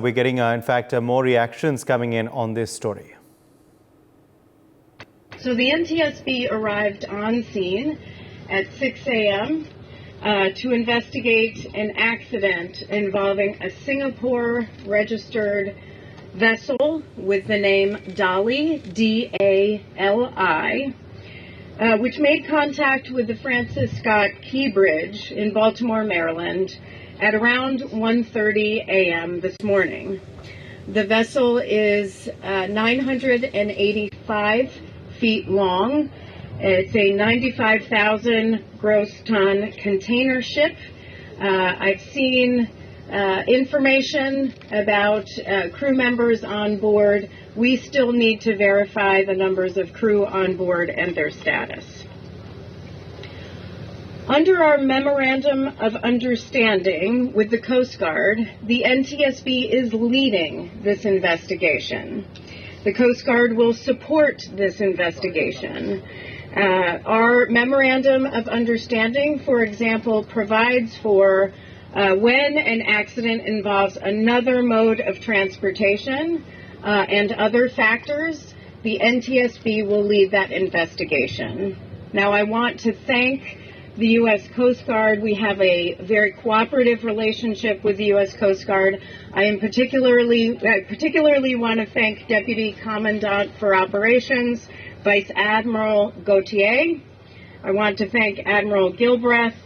We're getting, in fact, more reactions coming in on this story. So the NTSB arrived on scene at 6 a.m. To investigate an accident involving a Singapore-registered vessel with the name Dali, D-A-L-I, which made contact with the Francis Scott Key Bridge in Baltimore, Maryland, at around 1:30 a.m. this morning. The vessel is 985 feet long. It's a 95,000 gross ton container ship. I've seen information about crew members on board. We still need to verify the numbers of crew on board and their status. Under our Memorandum of Understanding with the Coast Guard, the NTSB is leading this investigation. The Coast Guard will support this investigation. Our Memorandum of Understanding, for example, provides for when an accident involves another mode of transportation and other factors, the NTSB will lead that investigation. Now, I want to thank the U.S. Coast Guard. We have a very cooperative relationship with the U.S. Coast Guard. I particularly want to thank Deputy Commandant for Operations, Vice Admiral Gautier. I want to thank Admiral Gilbreth,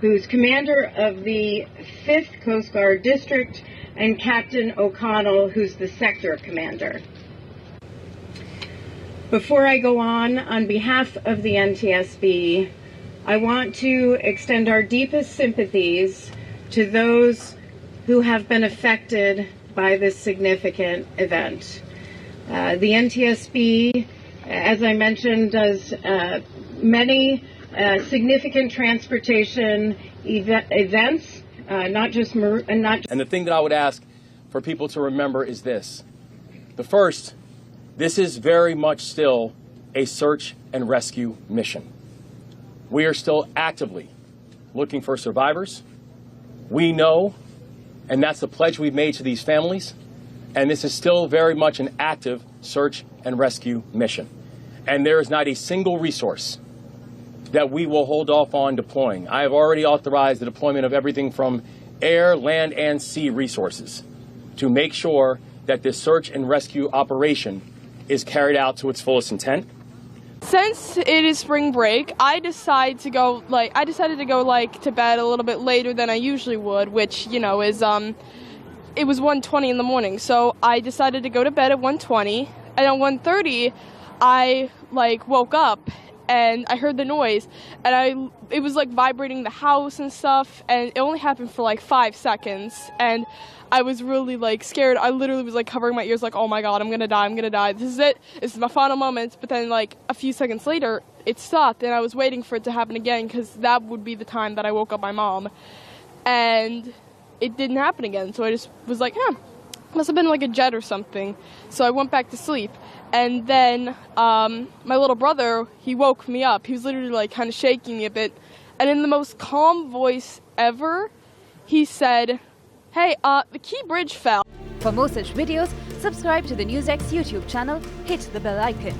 who's commander of the 5th Coast Guard District, and Captain O'Connell, who's the sector commander. Before I go on behalf of the NTSB, I want to extend our deepest sympathies to those who have been affected by this significant event. The NTSB, as I mentioned, does many significant transportation events, and the thing that I would ask for people to remember is this. The first, this is very much still a search and rescue mission. We are still actively looking for survivors. We know, and that's the pledge we've made to these families, and this is still very much an active search and rescue mission. And there is not a single resource that we will hold off on deploying. I have already authorized the deployment of everything from air, land, and sea resources to make sure that this search and rescue operation is carried out to its fullest intent. Since it is spring break, I decided to go to bed a little bit later than I usually would, which, you know, is it was 1:20 in the morning. So I decided to go to bed at 1:20, and at 1:30 I woke up and I heard the noise, and it was vibrating the house and stuff, and it only happened for 5 seconds, and I was really scared. I literally was covering my ears oh my God, I'm gonna die, this is it, this is my final moment. But then a few seconds later it stopped, and I was waiting for it to happen again, because that would be the time that I woke up my mom, and it didn't happen again. So I just was must have been a jet or something. So I went back to sleep, and then my little brother, he woke me up. He was literally kind of shaking me a bit, and in the most calm voice ever, he said, "Hey, the Key Bridge fell." For more such videos, subscribe to the NewsX YouTube channel, hit the bell icon.